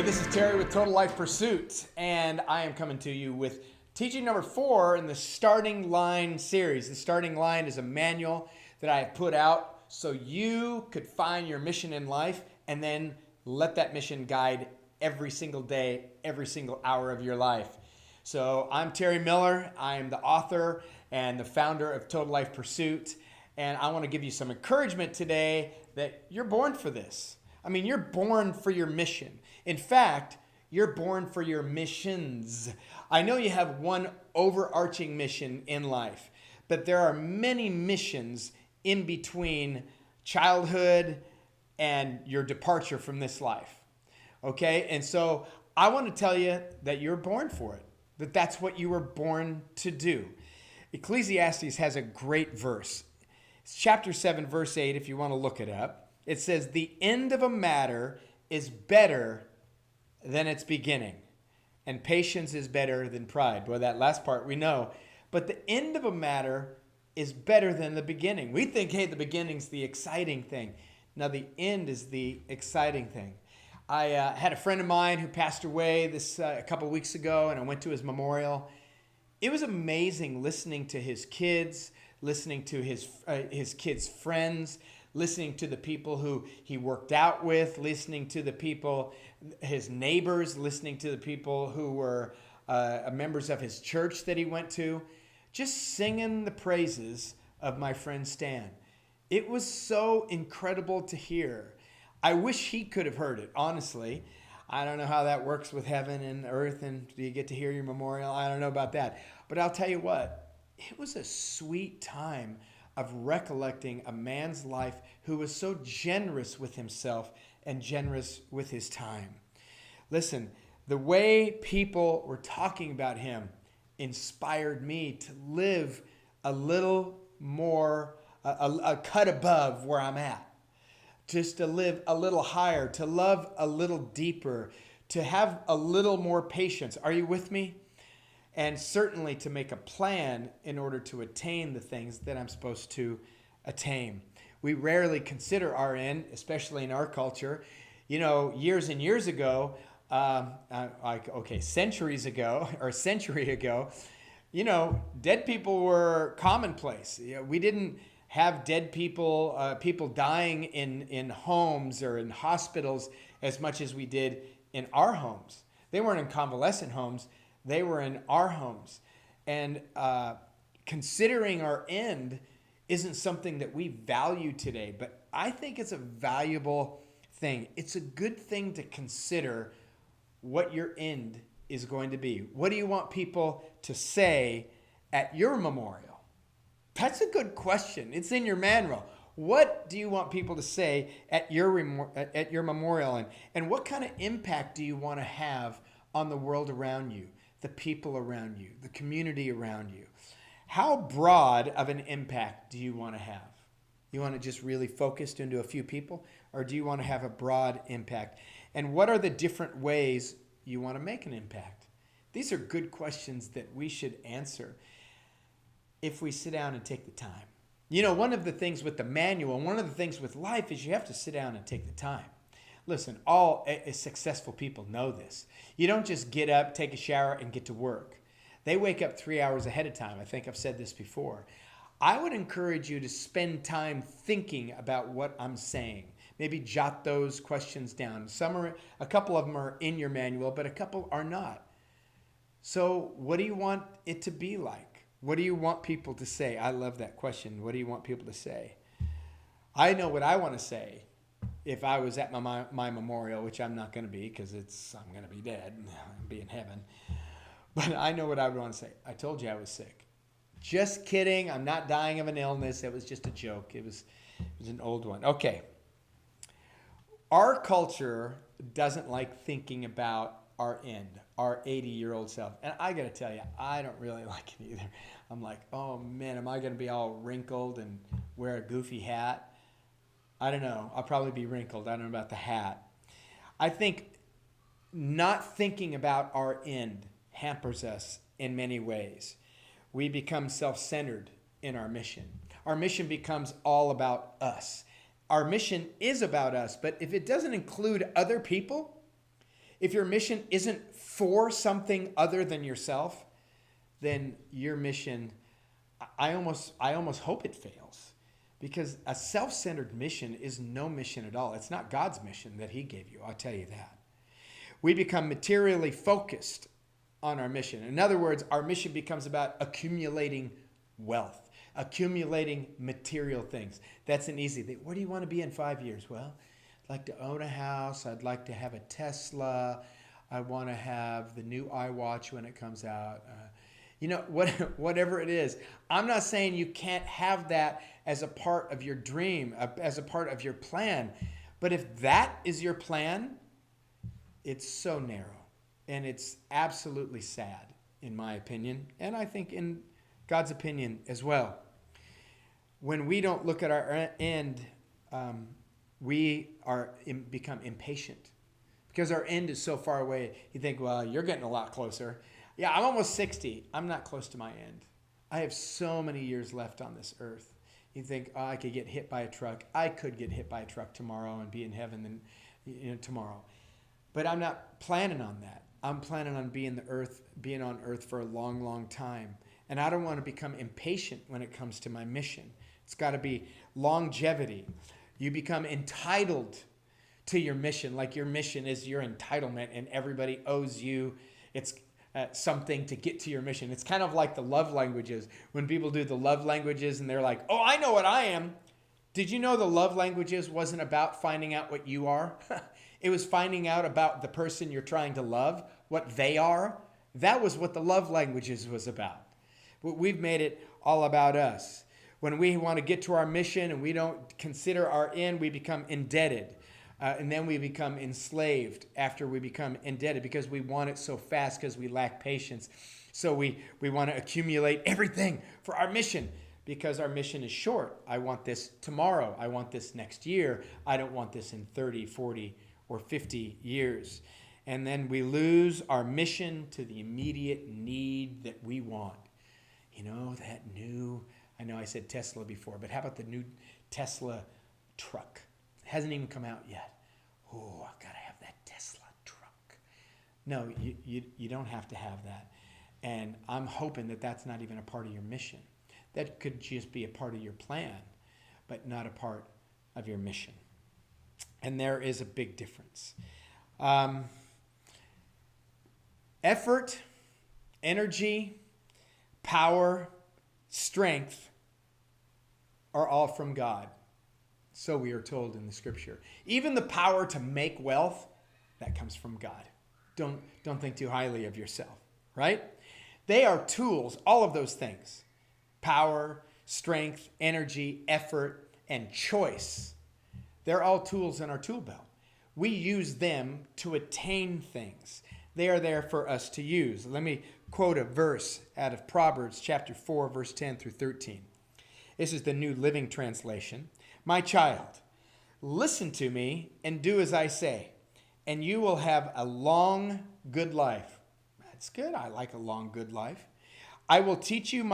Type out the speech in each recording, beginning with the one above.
This is Terry with Total Life Pursuit, and I am coming to you with teaching number 4 in the Starting Line series. The Starting Line is a manual that I have put out so you could find your mission in life and then let that mission guide every single day, every single hour of your life. So I'm Terry Miller. I am the author and the founder of Total Life Pursuit, and I want to give you some encouragement today that you're born for this. I mean, you're born for your mission. In fact, you're born for your missions. I know you have one overarching mission in life, but there are many missions in between childhood and your departure from this life. Okay? And so I want to tell you that you're born for it, that that's what you were born to do. Ecclesiastes has a great verse. It's chapter 7, verse 8, if you want to look it up. It says, the end of a matter is better than its beginning, and patience is better than pride. Well, that last part we know. But the end of a matter is better than the beginning. We think, hey, the beginning's the exciting thing. Now, the end is the exciting thing. I had a friend of mine who passed away a couple of weeks ago, and I went to his memorial. It was amazing listening to his kids, listening to his kids' friends, listening to the people who he worked out with, listening to the people, his neighbors, listening to the people who were members of his church that he went to, just singing the praises of my friend Stan. It was so incredible to hear. I wish he could have heard it, honestly. I don't know how that works with heaven and earth, and do you get to hear your memorial? I don't know about that. But I'll tell you what, it was a sweet time of recollecting a man's life who was so generous with himself and generous with his time. Listen, the way people were talking about him inspired me to live a little more, a cut above where I'm at. Just to live a little higher, to love a little deeper, to have a little more patience. Are you with me? And certainly to make a plan in order to attain the things that I'm supposed to attain. We rarely consider our end, especially in our culture. You know, years and years ago, centuries ago, or a century ago, you know, dead people were commonplace. You know, we didn't have dead people, people dying in homes or in hospitals as much as we did in our homes. They weren't in convalescent homes. They were in our homes. And considering our end isn't something that we value today, but I think it's a valuable thing. It's a good thing to consider what your end is going to be. What do you want people to say at your memorial? That's a good question. It's in your manual. What do you want people to say at your memorial? And what kind of impact do you want to have on the world around you? The people around you, the community around you. How broad of an impact do you want to have? You want to just really focus into a few people, or do you want to have a broad impact? And what are the different ways you want to make an impact? These are good questions that we should answer if we sit down and take the time. You know, one of the things with the manual, one of the things with life is you have to sit down and take the time. Listen, all successful people know this. You don't just get up, take a shower, and get to work. They wake up 3 hours ahead of time. I think I've said this before. I would encourage you to spend time thinking about what I'm saying. Maybe jot those questions down. A couple of them are in your manual, but a couple are not. So what do you want it to be like? What do you want people to say? I love that question. What do you want people to say? I know what I want to say. If I was at my memorial, which I'm not going to be because I'm going to be dead, I'll be in heaven. But I know what I would want to say. I told you I was sick. Just kidding. I'm not dying of an illness. It was just a joke. It was an old one. Okay. Our culture doesn't like thinking about our end, our 80-year-old self. And I got to tell you, I don't really like it either. I'm like, oh man, am I going to be all wrinkled and wear a goofy hat? I don't know. I'll probably be wrinkled. I don't know about the hat. I think not thinking about our end hampers us in many ways. We become self-centered in our mission. Our mission becomes all about us. Our mission is about us, but if it doesn't include other people, If your mission isn't for something other than yourself, then your mission, I almost hope it fails. Because a self-centered mission is no mission at all. It's not God's mission that he gave you, I'll tell you that. We become materially focused on our mission. In other words, our mission becomes about accumulating wealth, accumulating material things. That's an easy thing. What do you want to be in 5 years? Well, I'd like to own a house. I'd like to have a Tesla. I want to have the new iWatch when it comes out. Whatever it is. I'm not saying you can't have that as a part of your dream, as a part of your plan. But if that is your plan, it's so narrow. And it's absolutely sad, in my opinion. And I think in God's opinion as well. When we don't look at our end, we become impatient. Because our end is so far away. You think, well, you're getting a lot closer. Yeah, I'm almost 60. I'm not close to my end. I have so many years left on this earth. You think, oh, I could get hit by a truck. I could get hit by a truck tomorrow and be in heaven tomorrow. But I'm not planning on that. I'm planning on being on earth for a long, long time. And I don't want to become impatient when it comes to my mission. It's got to be longevity. You become entitled to your mission, like your mission is your entitlement and everybody owes you something to get to your mission. It's kind of like the love languages. When people do the love languages and they're like, oh, I know what I am. Did you know the love languages wasn't about finding out what you are? It was finding out about the person you're trying to love, what they are. That was what the love languages was about. But we've made it all about us. When we want to get to our mission and we don't consider our end, we become indebted. And then we become enslaved after we become indebted because we want it so fast because we lack patience. So we want to accumulate everything for our mission because our mission is short. I want this tomorrow. I want this next year. I don't want this in 30, 40, or 50 years. And then we lose our mission to the immediate need that we want. You know, I know I said Tesla before, but how about the new Tesla truck? It hasn't even come out yet. Oh, I've got to have that Tesla truck. No, you don't have to have that. And I'm hoping that that's not even a part of your mission. That could just be a part of your plan, but not a part of your mission. And there is a big difference. Effort, energy, power, strength are all from God. So we are told in the scripture. Even the power to make wealth, that comes from God. Don't think too highly of yourself, right? They are tools, all of those things. Power, strength, energy, effort, and choice. They're all tools in our tool belt. We use them to attain things. They are there for us to use. Let me quote a verse out of Proverbs chapter 4, verse 10 through 13. This is the New Living Translation. My child, listen to me and do as I say, and you will have a long, good life. That's good. I like a long, good life. I will teach you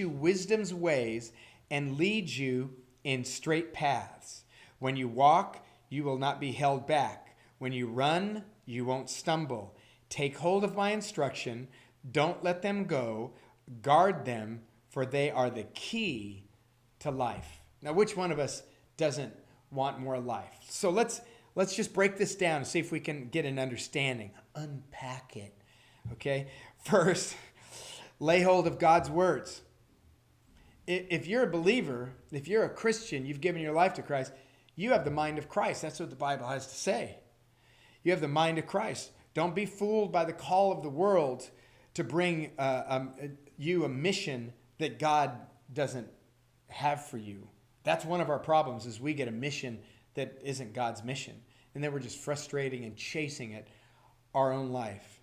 wisdom's ways and lead you in straight paths. When you walk, you will not be held back. When you run, you won't stumble. Take hold of my instruction. Don't let them go. Guard them, for they are the key to life. Now, which one of us doesn't want more life? So let's just break this down and see if we can get an understanding. Unpack it. Okay? First, lay hold of God's words. If you're a believer, if you're a Christian, you've given your life to Christ, you have the mind of Christ. That's what the Bible has to say. You have the mind of Christ. Don't be fooled by the call of the world to bring you a mission that God doesn't have for you. That's one of our problems is we get a mission that isn't God's mission. And then we're just frustrating and chasing it our own life.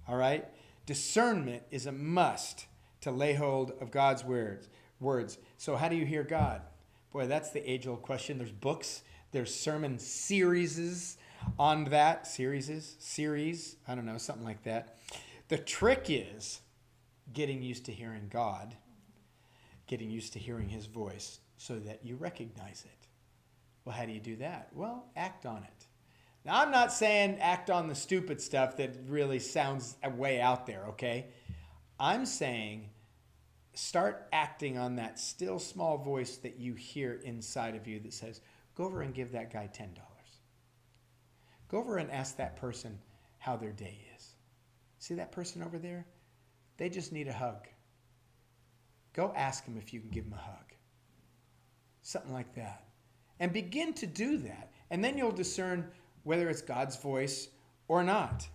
All right? Discernment is a must to lay hold of God's words. So how do you hear God? Boy, that's the age-old question. There's books. There's sermon series on that. Series. I don't know, something like that. The trick is getting used to hearing God, getting used to hearing his voice so that you recognize it. Well, how do you do that? Well, act on it. Now, I'm not saying act on the stupid stuff that really sounds way out there, okay? I'm saying start acting on that still small voice that you hear inside of you that says, go over and give that guy $10. Go over and ask that person how their day is. See that person over there? They just need a hug. Go ask them if you can give them a hug. Something like that. And begin to do that. And then you'll discern whether it's God's voice or not.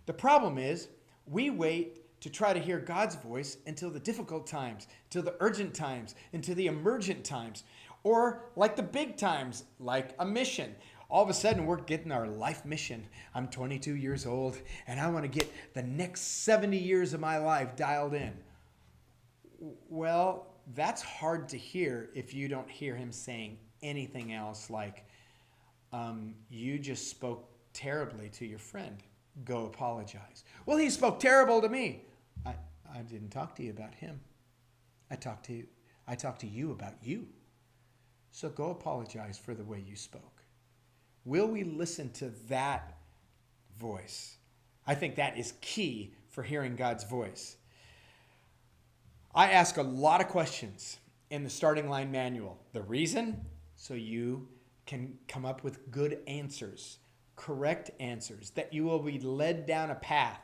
The problem is we wait to try to hear God's voice until the difficult times, until the urgent times, until the emergent times, or like the big times, like a mission. All of a sudden, we're getting our life mission. I'm 22 years old, and I want to get the next 70 years of my life dialed in. Well, that's hard to hear if you don't hear him saying anything else like, you just spoke terribly to your friend. Go apologize. Well, he spoke terrible to me. I didn't talk to you about him. I talked to you about you. So go apologize for the way you spoke. Will we listen to that voice? I think that is key for hearing God's voice. I ask a lot of questions in the starting line manual. The reason? So you can come up with good answers, correct answers, that you will be led down a path.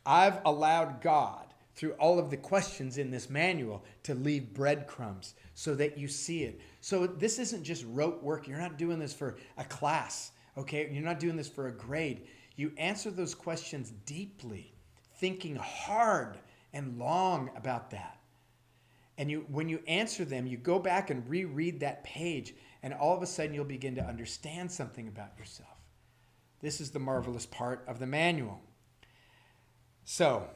I've allowed God, through all of the questions in this manual, to leave breadcrumbs so that you see it. So this isn't just rote work. You're not doing this for a class, okay? You're not doing this for a grade. You answer those questions deeply, thinking hard and long about that. And when you answer them, you go back and reread that page, and all of a sudden you'll begin to understand something about yourself. This is the marvelous part of the manual. So,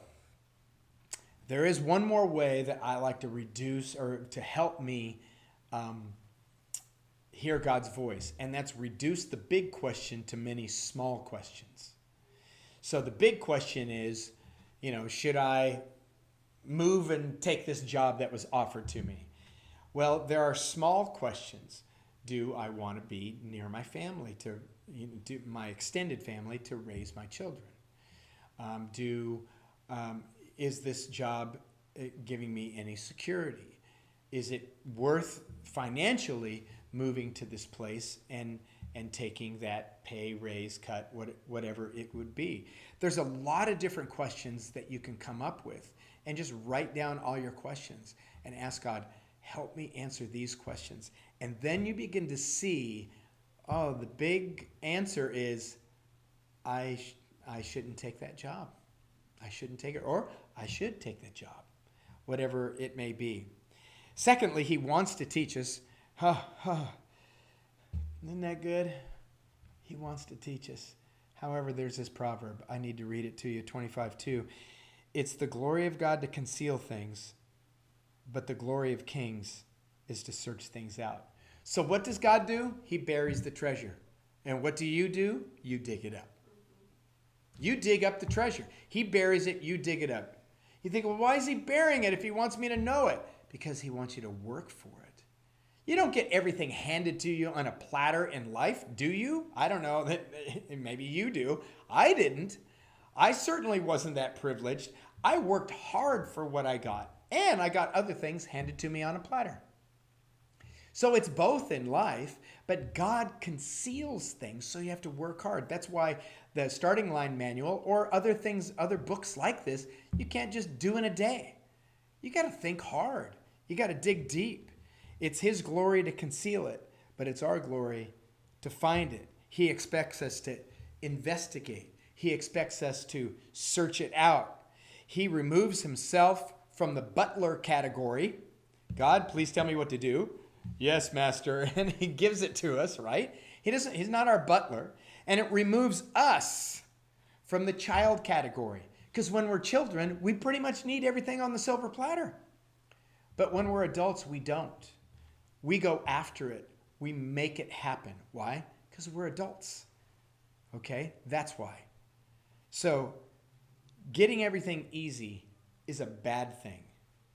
there is one more way that I like to reduce or to help me hear God's voice, and that's reduce the big question to many small questions. So the big question is, should I move and take this job that was offered to me? Well, there are small questions. Do I want to be near my family, to my extended family, to raise my children? Is this job giving me any security? Is it worth financially moving to this place and taking that pay, raise, cut, whatever it would be? There's a lot of different questions that you can come up with, and just write down all your questions and ask God, help me answer these questions. And then you begin to see, the big answer is, I shouldn't take that job. I shouldn't take it, or I should take that job, whatever it may be. Secondly, he wants to teach us, isn't that good? He wants to teach us. However, there's this proverb. I need to read it to you, 25:2. It's the glory of God to conceal things, but the glory of kings is to search things out. So what does God do? He buries the treasure. And what do? You dig it up. You dig up the treasure. He buries it, you dig it up. You think, well, why is he burying it if he wants me to know it? Because he wants you to work for it. You don't get everything handed to you on a platter in life, do you? I don't know. Maybe you do. I didn't. I certainly wasn't that privileged. I worked hard for what I got, and I got other things handed to me on a platter. So it's both in life, but God conceals things, so you have to work hard. That's why the starting line manual or other things, other books like this, you can't just do in a day. You got to think hard. You got to dig deep. It's his glory to conceal it, but it's our glory to find it. He expects us to investigate. He expects us to search it out. He removes himself from the butler category. God, please tell me what to do. Yes, master. And he gives it to us, right? He's not our butler. And it removes us from the child category. Because when we're children, we pretty much need everything on the silver platter. But when we're adults, we don't. We go after it. We make it happen. Why? Because we're adults. Okay? That's why. So, getting everything easy is a bad thing.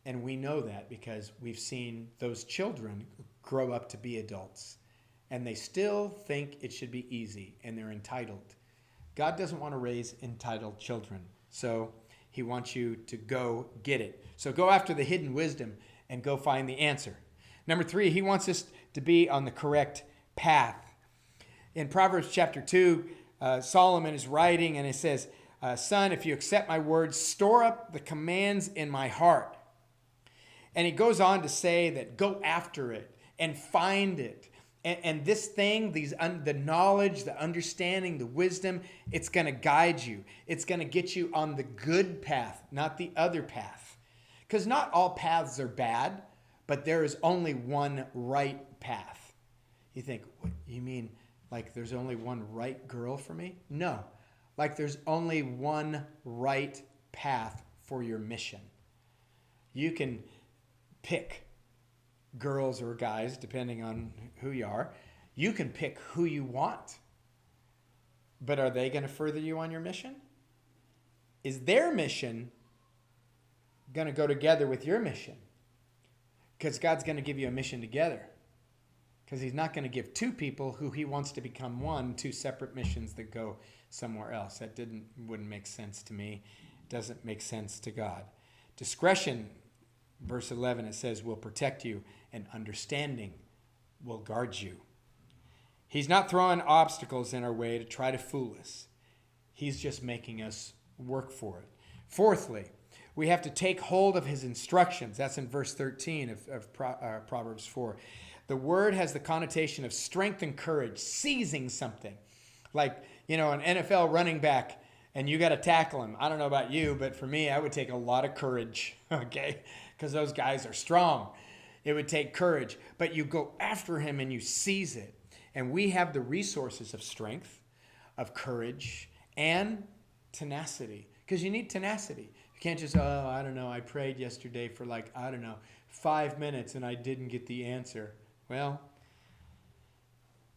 And we know that because we've seen those children grow up to be adults. and they still think it should be easy, and they're entitled. God doesn't want to raise entitled children, so he wants you to go get it. So go after the hidden wisdom and go find the answer. Number 3, he wants us to be on the correct path. In Proverbs chapter 2, Solomon is writing, and it says, son, if you accept my words, store up the commands in my heart. And he goes on to say that go after it and find it. And this thing, the knowledge, the understanding, the wisdom, it's going to guide you. It's going to get you on the good path, not the other path. Because not all paths are bad, but there is only one right path. You think, what, you mean like there's only one right girl for me? No, like there's only one right path for your mission. You can pick girls or guys, depending on who you are. You can pick who you want. But are they going to further you on your mission? Is their mission going to go together with your mission? Because God's going to give you a mission together. Because he's not going to give two people who he wants to become one, two separate missions that go somewhere else. That wouldn't make sense to me. It doesn't make sense to God. Discretion, verse 11, it says, will protect you, and understanding will guard you. He's not throwing obstacles in our way to try to fool us. He's just making us work for it. Fourthly, we have to take hold of his instructions. That's in verse 13 of Proverbs 4. The word has the connotation of strength and courage, seizing something. Like, an NFL running back, and you got to tackle him. I don't know about you, but for me, I would take a lot of courage, okay? Because those guys are strong. It would take courage. But you go after him and you seize it. And we have the resources of strength, of courage, and tenacity. Because you need tenacity. You can't just, I don't know, I prayed yesterday for 5 minutes and I didn't get the answer. Well,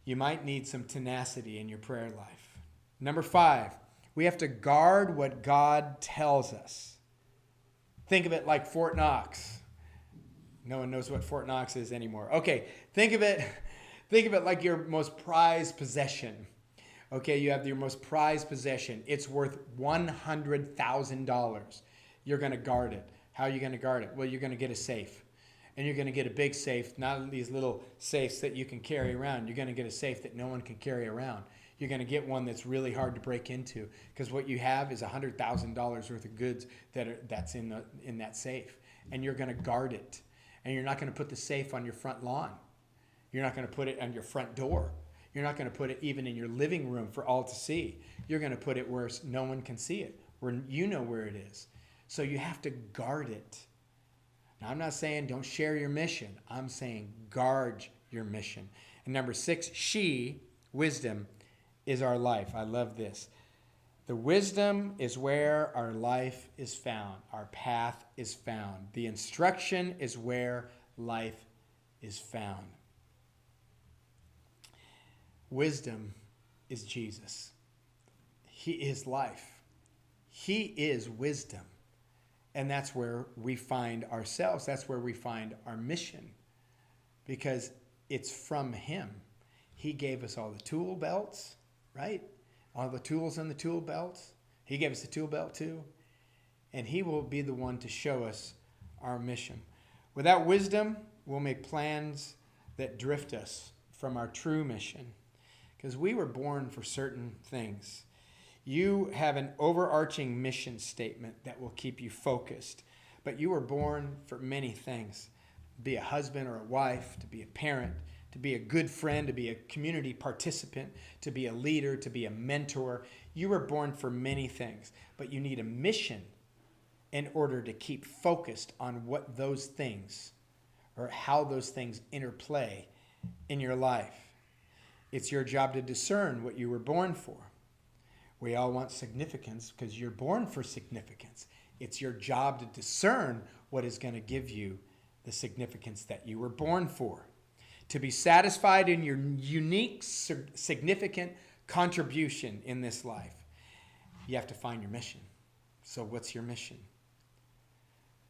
you might need some tenacity in your prayer life. Number 5, we have to guard what God tells us. Think of it like Fort Knox. No one knows what Fort Knox is anymore. Okay, think of it like your most prized possession. Okay, you have your most prized possession. It's worth $100,000. You're going to guard it. How are you going to guard it? Well, you're going to get a safe. And you're going to get a big safe, not these little safes that you can carry around. You're going to get a safe that no one can carry around. You're going to get one that's really hard to break into, because what you have is $100,000 worth of goods that's in that safe. And you're going to guard it. And you're not going to put the safe on your front lawn. You're not going to put it on your front door. You're not going to put it even in your living room for all to see. You're going to put it where no one can see it, where you know where it is. So you have to guard it. Now, I'm not saying don't share your mission. I'm saying guard your mission. And number 6, wisdom, is our life. I love this. The wisdom is where our life is found. Our path is found. The instruction is where life is found. Wisdom is Jesus. He is life. He is wisdom. And that's where we find ourselves. That's where we find our mission. Because it's from him. He gave us all the tool belts, right? All the tools on the tool belts. He gave us the tool belt too. And he will be the one to show us our mission. Without wisdom, we'll make plans that drift us from our true mission. Because we were born for certain things. You have an overarching mission statement that will keep you focused. But you were born for many things. To be a husband or a wife, to be a parent, to be a good friend, to be a community participant, to be a leader, to be a mentor. You were born for many things, but you need a mission in order to keep focused on what those things or how those things interplay in your life. It's your job to discern what you were born for. We all want significance because you're born for significance. It's your job to discern what is going to give you the significance that you were born for. To be satisfied in your unique, significant contribution in this life, you have to find your mission. So what's your mission?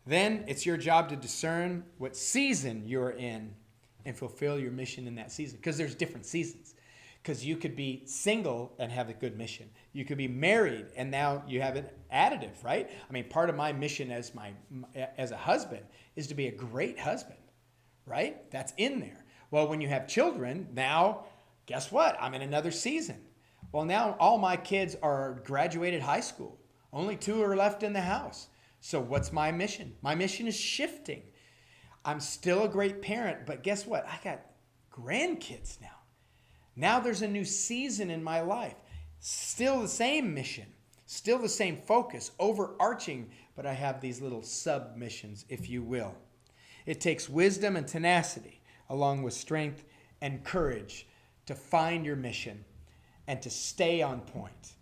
Then it's your job to discern what season you're in and fulfill your mission in that season. Because there's different seasons. Because you could be single and have a good mission. You could be married and now you have an additive, right? I mean, part of my mission as a husband is to be a great husband, right? That's in there. Well, when you have children, now guess what? I'm in another season. Well, now all my kids are graduated high school. Only 2 are left in the house. So what's my mission? My mission is shifting. I'm still a great parent, but guess what? I got grandkids now. Now there's a new season in my life. Still the same mission, still the same focus, overarching, but I have these little sub-missions, if you will. It takes wisdom and tenacity, along with strength and courage, to find your mission and to stay on point.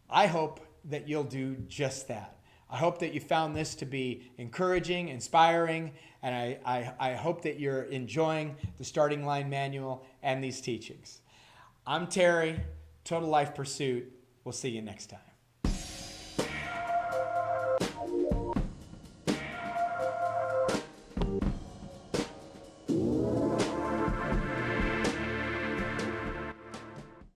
I hope that you'll do just that. I hope that you found this to be encouraging, inspiring, and I hope that you're enjoying the Starting Line Manual and these teachings. I'm Terry, Total Life Pursuit. We'll see you next time.